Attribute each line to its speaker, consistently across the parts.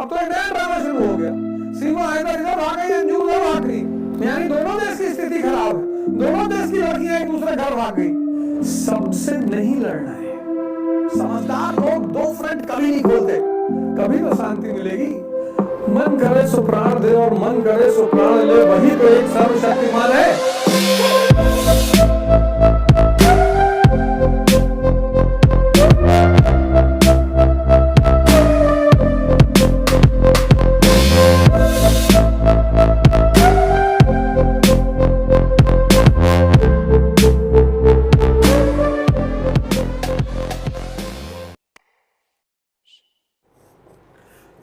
Speaker 1: अब तो एक नया ड्रामा शुरू हो गया। सीमा हैदर इधर भाग गई, अंजू उधर भाग गई, यानी दोनों देश की स्थिति खराब है, दोनों देश की लड़कियां एक दूसरे घर भाग गई। सबसे नहीं लड़ना है। समझदार लोग दो फ्रंट कभी नहीं खोलते, कभी तो शांति मिलेगी। मन करे सो प्राण दे और मन करे सो प्राण ले, वही तो एक सर्वशक्तिमान है।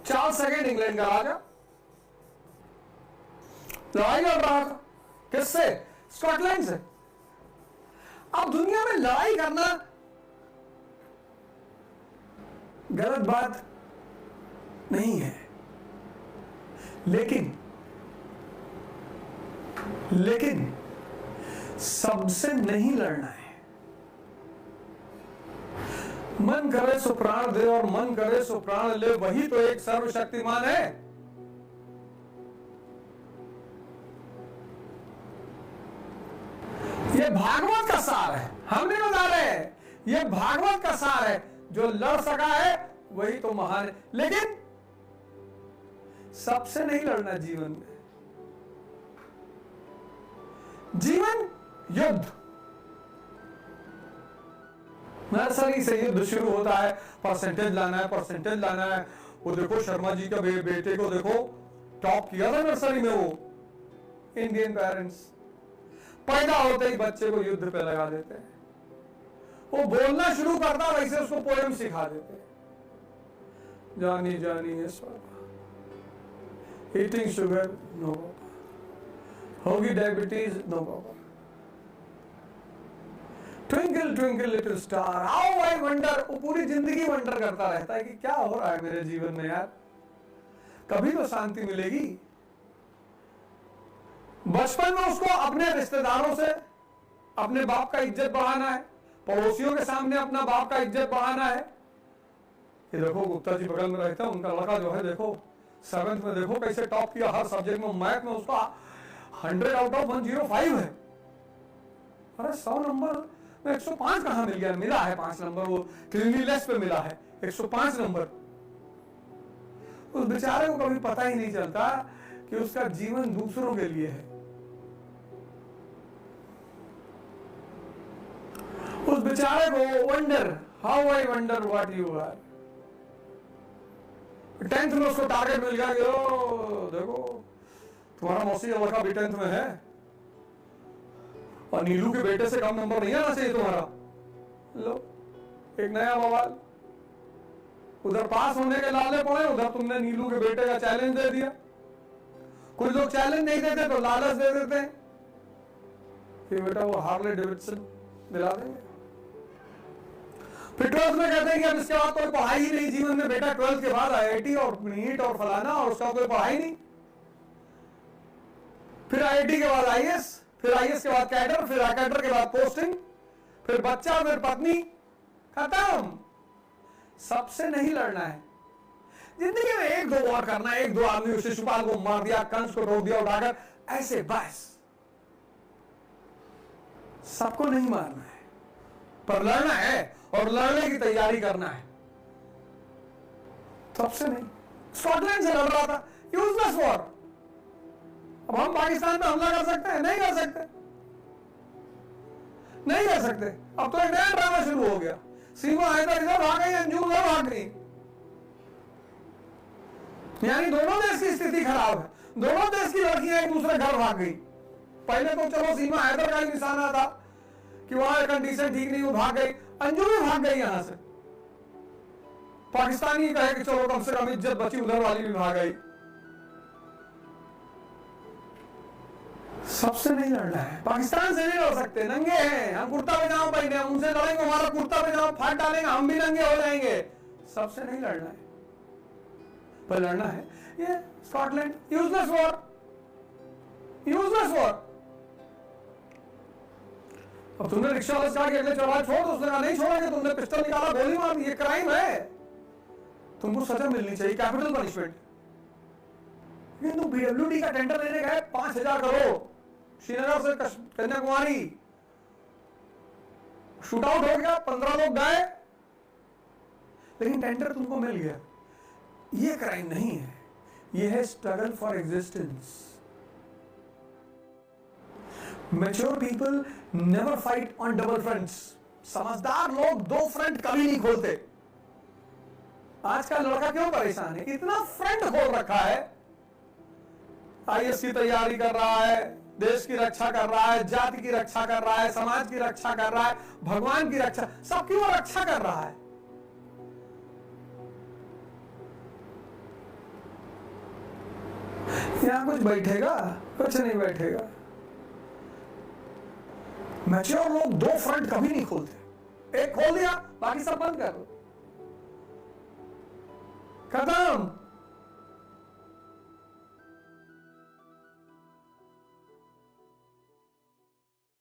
Speaker 1: चार्ल्स सेकंड इंग्लैंड का राजा लड़ाई लड़ रहा था, किससे? स्कॉटलैंड से। अब दुनिया में लड़ाई करना गलत बात नहीं है, लेकिन सबसे नहीं लड़ना है। मन करे सो प्राण दे और मन करे सो प्राण ले, वही तो एक सर्वशक्तिमान है। ये भागवत का सार है, हम नहीं बता रहे हैं, ये भागवत का सार है। जो लड़ सका है वही तो महान है, लेकिन सबसे नहीं लड़ना जीवन में। जीवन युद्ध, नर्सरी से युद्ध शुरू होता है। परसेंटेज लाना है, परसेंटेज लाना है। वो देखो शर्मा जी का बेटे को देखो, टॉप किया था नर्सरी में वो। इंडियन पेरेंट्स पैदा होते ही बच्चे को युद्ध पे लगा देते हैं। वो बोलना शुरू करता वैसे उसको पोएम सिखा देते हैं। जानी जानी है स्वाहा, ईटिंग शुगर नो बाबा, होगी डायबिटीज नो बाबा, twinkle twinkle little star how I wonder. वो पूरी जिंदगी वंडर करता रहता है कि क्या हो रहा है मेरे जीवन में यार, कभी तो शांति मिलेगी। बचपन में उसको अपने रिश्तेदारों से अपने बाप का इज्जत बढ़ाना है, पड़ोसियों के सामने अपना बाप का इज्जत बढ़ाना है। ये देखो गुप्ता जी बगल में रहते हैं, उनका लड़का जो है देखो 7th में देखो कैसे टॉप किया हर सब्जेक्ट में। मैथ में उसका 100 आउट ऑफ 105 है। अरे 100 नंबर 105 कहां मिल गया? मिला है 5 नंबर, वो क्लीनलीनेस पे मिला है 105 नंबर। उस बेचारे को कभी पता ही नहीं चलता कि उसका जीवन दूसरों के लिए है। उस बेचारे को wonder how I wonder what you are. 10th में उसको टारगेट मिल गया कि ओ देखो तुम्हारा मौसी का लड़का भी 10th में है और नीलू के बेटे से कम नंबर नहीं आना चाहिए तुम्हारा। लो एक नया बवाल, उधर पास होने के लाले पड़े, उधर तुमने नीलू के बेटे का चैलेंज दे दिया। कुछ लोग चैलेंज नहीं देते तो लालच दे देते हैं कि बेटा वो हार्ले डेविडसन दिला देंगे। फिर 12th में कहते हैं कि अब इसके बाद कोई पढ़ाई ही नहीं जीवन में, बेटा 12th के बाद IIT और नीट और फलाना, और उसका कोई पढ़ाई नहीं। फिर IIT के बाद IAS, फिर IAS के बाद कैडर, फिर कैडर के बाद पोस्टिंग, फिर बच्चा, फिर पत्नी, खत्म। सबसे नहीं लड़ना है जिंदगी में। 1-2 और करना है, 1-2 आदमी शिशुपाल को मार दिया, कंस को रोक दिया उठाकर, ऐसे बस। सबको नहीं मारना है, पर लड़ना है और लड़ने की तैयारी करना है। सबसे नहीं। स्कॉटलैंड से लड़ रहा था, यूजलेस वॉर। अब हम पाकिस्तान में हमला कर सकते हैं? नहीं कर सकते, नहीं कर सकते। अब तो एक नया ड्रामा शुरू हो गया। सीमा हैदर इधर भाग गई, अंजू उधर भाग गई, यानी दोनों देश की स्थिति खराब है, दोनों देश की लड़कियां एक दूसरे घर भाग गई। पहले तो चलो सीमा हैदर का ही निशाना था कि वहां कंडीशन ठीक नहीं, वो भाग गई। अंजू भी भाग गई यहां से। पाकिस्तानी कहे कि चलो कम से कम इज्जत बची, उधर वाली भी भाग गई। सबसे नहीं लड़ना है। पाकिस्तान से नहीं लड़ सकते, नंगे हैं हम, कुर्ता पजामा पहने, हम उनसे लड़ेंगे, हमारा कुर्ता पजामा फाड़ डालेंगे, हम भी नंगे हो जाएंगे। सबसे नहीं लड़ना है, पर लड़ना है। ये Scotland useless war, useless war. अब तुमने रिक्शा वाले स्टार्ट अगले चढ़ा छोड़, उसने कहा नहीं छोड़ेंगे, तुमने पिस्टल निकाला, गोली मार दी, ये क्राइम है, तुमको सजा मिलनी चाहिए, कैपिटल पनिशमेंट। लेकिन तुम पीडब्ल्यूडी का टेंडर लेने गए 5,000 करोड़, श्रीनगर से कन्याकुमारी, शूट आउट हो गया, 15 लोग गए, लेकिन टेंडर तुमको मिल गया। ये क्राइम नहीं है, ये है struggle for existence. Mature people never fight on double fronts. समझदार लोग दो फ्रंट कभी नहीं खोलते। आज का लड़का क्यों परेशान है? इतना फ्रंट खोल रखा है, आईएएस की तैयारी कर रहा है, देश की रक्षा कर रहा है, जाति की रक्षा कर रहा है, समाज की रक्षा कर रहा है, भगवान की रक्षा, सबकी वो रक्षा कर रहा है। यहां कुछ बैठेगा? कुछ नहीं बैठेगा। मैच्योर लोग दो फ्रंट कभी नहीं खोलते। एक खोल दिया, बाकी सब बंद कर दो, खत्म।